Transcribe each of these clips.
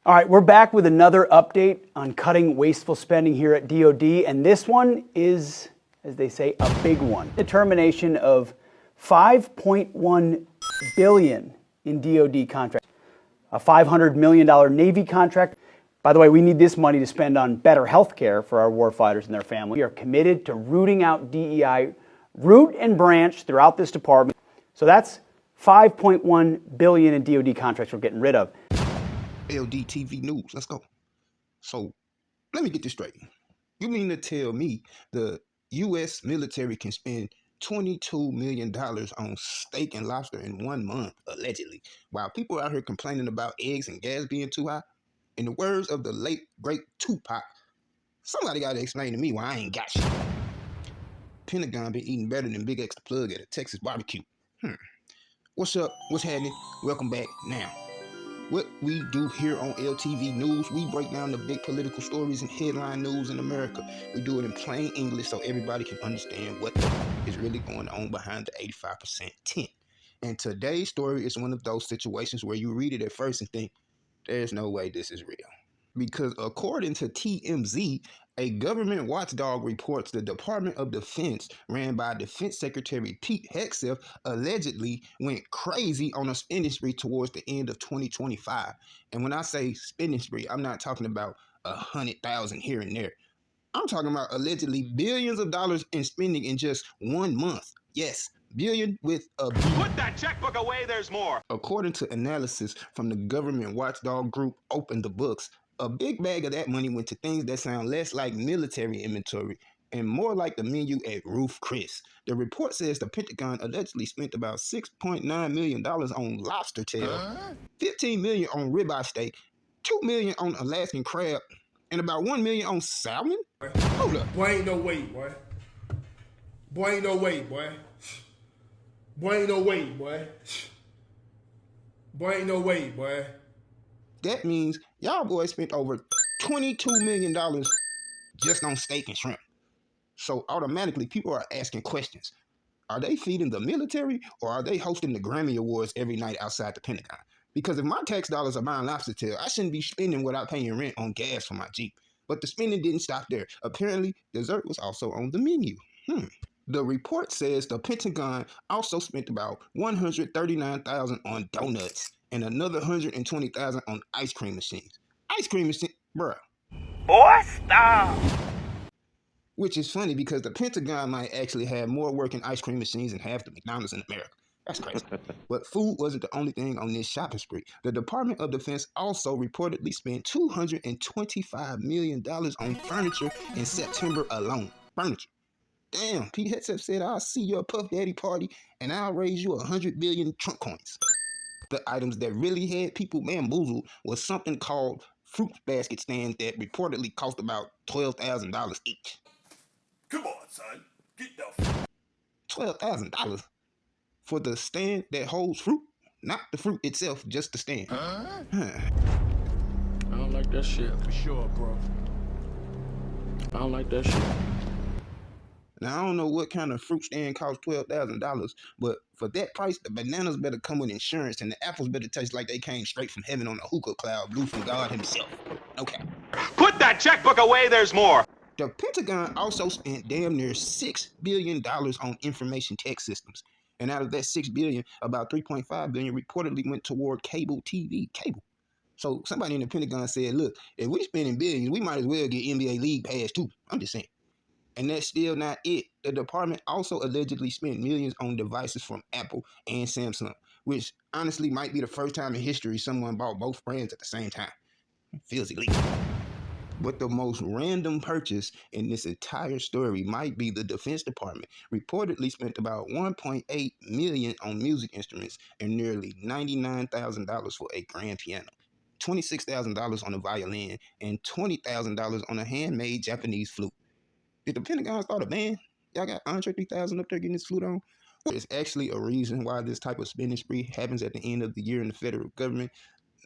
All right, we're back with another update on cutting wasteful spending here at DoD, and this one is, as they say, a big one. The termination of $5.1 billion in DoD contracts, a $500 million Navy contract. By the way, we need this money to spend on better health care for our warfighters and their families. We are committed to rooting out DEI, root and branch throughout this department. So that's $5.1 billion in DoD contracts we're getting rid of. LD TV News, let's go. So, let me get this straight. You mean to tell me the U.S. military can spend $22 million on steak and lobster in 1 month, allegedly, while people out here complaining about eggs and gas being too high? In the words of the late, great Tupac, somebody got to explain to me why I ain't got shit. Pentagon been eating better than Big X the Plug at a Texas barbecue. What's up? What's happening? Welcome back. Now, what we do here on LTV News, we break down the big political stories and headline news in America. We do it in plain English so everybody can understand what is really going on behind the 85% tent. And today's story is one of those situations where you read it at first and think, there's no way this is real. Because according to TMZ, a government watchdog reports the Department of Defense, ran by Defense Secretary Pete Hegseth, allegedly went crazy on a spending spree towards the end of 2025. And when I say spending spree, I'm not talking about 100,000 here and there. I'm talking about allegedly billions of dollars in spending in just 1 month. Yes, billion with a B. Put that checkbook away, there's more. According to analysis from the government watchdog group Open the Books, a big bag of that money went to things that sound less like military inventory and more like the menu at Ruth Chris. The report says the Pentagon allegedly spent about $6.9 million on lobster tail, $15 million on ribeye steak, $2 million on Alaskan crab, and about $1 million on salmon? Hold up. Boy, ain't no way, boy. Boy, ain't no way, boy. Boy, ain't no way, boy. Boy, ain't no way, boy. That means y'all boys spent over $22 million just on steak and shrimp. So automatically people are asking questions. Are they feeding the military or are they hosting the Grammy Awards every night outside the Pentagon? Because if my tax dollars are buying lobster tail, I shouldn't be spending without paying rent on gas for my Jeep. But the spending didn't stop there. Apparently, dessert was also on the menu. The report says the Pentagon also spent about $139,000 on donuts and another $120,000 on ice cream machines. Ice cream machine, bruh. Boy, stop. Which is funny because the Pentagon might actually have more working ice cream machines than half the McDonald's in America. That's crazy. But food wasn't the only thing on this shopping spree. The Department of Defense also reportedly spent $225 million on furniture in September alone. Furniture. Damn, Pete Hegseth said, I'll see your Puff Daddy party and I'll raise you 100 billion Trump coins. The items that really had people bamboozled was something called fruit basket stands that reportedly cost about $12,000 each. Come on, son. Get the $12,000 for the stand that holds fruit? Not the fruit itself, just the stand. I don't like that shit. For sure, bro. I don't like that shit. Now, I don't know what kind of fruit stand costs $12,000, but for that price, the bananas better come with insurance and the apples better taste like they came straight from heaven on a hookah cloud blew from God himself. Okay. Put that checkbook away, there's more. The Pentagon also spent damn near $6 billion on information tech systems. And out of that $6 billion, about $3.5 billion reportedly went toward cable TV. Cable. So somebody in the Pentagon said, look, if we spending billions, we might as well get NBA League Pass too. I'm just saying. And that's still not it. The department also allegedly spent millions on devices from Apple and Samsung, which honestly might be the first time in history someone bought both brands at the same time. It feels illegal. But the most random purchase in this entire story might be the Defense Department reportedly spent about $1.8 million on music instruments and nearly $99,000 for a grand piano, $26,000 on a violin, and $20,000 on a handmade Japanese flute. Did the Pentagon start a band? Y'all got Andre 3000 up there getting his flute on? There's actually a reason why this type of spending spree happens at the end of the year in the federal government.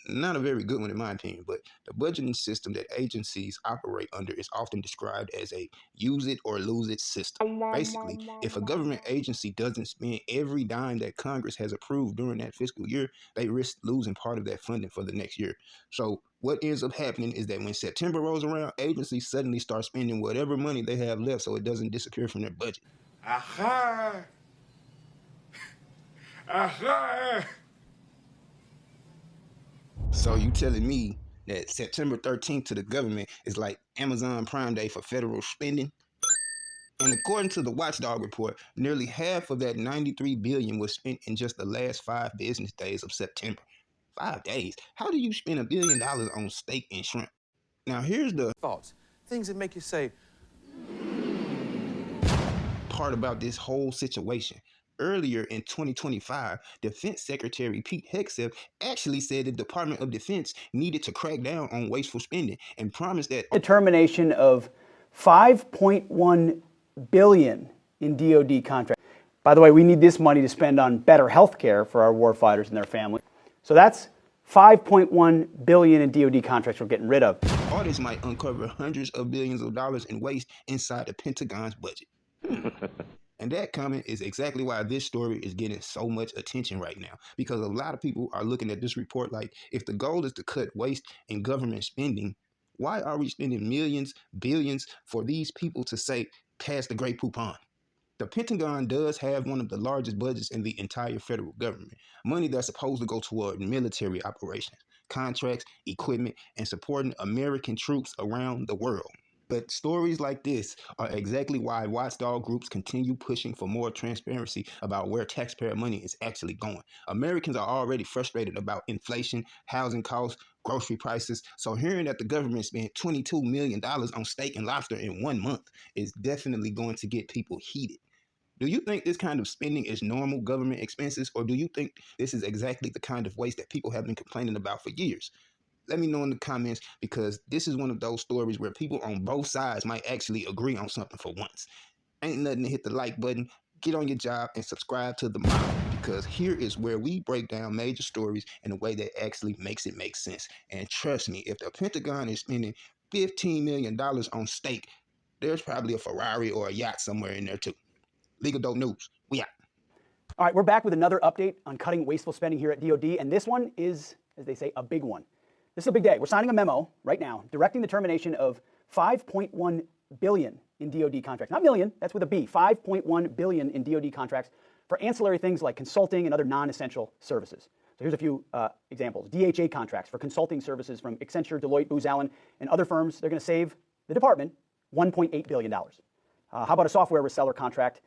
not a very good one in my opinion, but the budgeting system that agencies operate under is often described as a use it or lose it system. Basically, if a government agency doesn't spend every dime that Congress has approved during that fiscal year, they risk losing part of that funding for the next year. So what ends up happening is that when September rolls around, agencies suddenly start spending whatever money they have left so it doesn't disappear from their budget. Aha! Aha! So you telling me that September 13th to the government is like Amazon Prime Day for federal spending? And according to the Watchdog report, nearly half of that $93 billion was spent in just the last 5 business days of September. 5 days? How do you spend $1 billion on steak and shrimp? Now here's the thoughts, things that make you say part about this whole situation. Earlier in 2025, Defense Secretary Pete Hegseth actually said the Department of Defense needed to crack down on wasteful spending and promised that Determination of $5.1 billion in DOD contracts. By the way, we need this money to spend on better health care for our warfighters and their families. So that's $5.1 billion in DOD contracts we're getting rid of. audits might uncover hundreds of billions of dollars in waste inside the Pentagon's budget. And that comment is exactly why this story is getting so much attention right now, because a lot of people are looking at this report like, if the goal is to cut waste in government spending, why are we spending millions, billions for these people to say, pass the great poupon? The Pentagon does have one of the largest budgets in the entire federal government, money that's supposed to go toward military operations, contracts, equipment, and supporting American troops around the world. But stories like this are exactly why watchdog groups continue pushing for more transparency about where taxpayer money is actually going. Americans are already frustrated about inflation, housing costs, grocery prices. So hearing that the government spent $22 million on steak and lobster in 1 month is definitely going to get people heated. Do you think this kind of spending is normal government expenses, or do you think this is exactly the kind of waste that people have been complaining about for years? Let me know in the comments, because this is one of those stories where people on both sides might actually agree on something for once. Ain't nothing to hit the like button, get on your job, and subscribe to the mob, because here is where we break down major stories in a way that actually makes it make sense. And trust me, if the Pentagon is spending $15 million on steak, there's probably a Ferrari or a yacht somewhere in there too. Legal Dope News, we out. All right, we're back with another update on cutting wasteful spending here at DoD, and this one is, as they say, a big one. This is a big day. We're signing a memo right now directing the termination of $5.1 billion in DoD contracts. Not million, that's with a B. $5.1 billion in DoD contracts for ancillary things like consulting and other non-essential services. So here's a few examples. DHA contracts for consulting services from Accenture, Deloitte, Booz Allen, and other firms. They're going to save the department $1.8 billion. How about a software reseller contract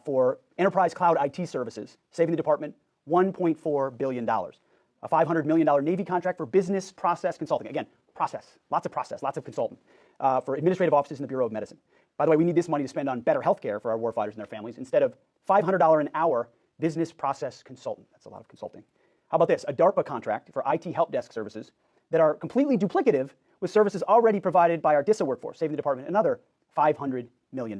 for enterprise cloud IT services, saving the department $1.4 billion. A $500 million Navy contract for business process consulting. Again, process, lots of consultant for administrative offices in the Bureau of Medicine. By the way, we need this money to spend on better health care for our warfighters and their families instead of $500 an hour business process consultant. That's a lot of consulting. How about this? A DARPA contract for IT help desk services that are completely duplicative with services already provided by our DISA workforce, saving the department another $500 million.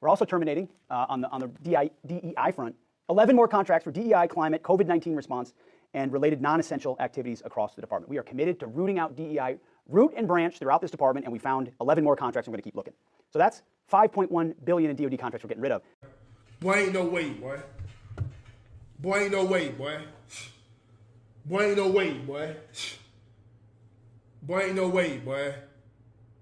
We're also terminating, on the DEI front, 11 more contracts for DEI, climate, COVID-19 response, and related non-essential activities across the department. We are committed to rooting out DEI root and branch throughout this department, and we found 11 more contracts. We're going to keep looking. So that's $5.1 billion in DoD contracts we're getting rid of. Boy, ain't no way, boy. Boy, ain't no way, boy. Boy, ain't no way, boy. Boy, ain't no way, boy.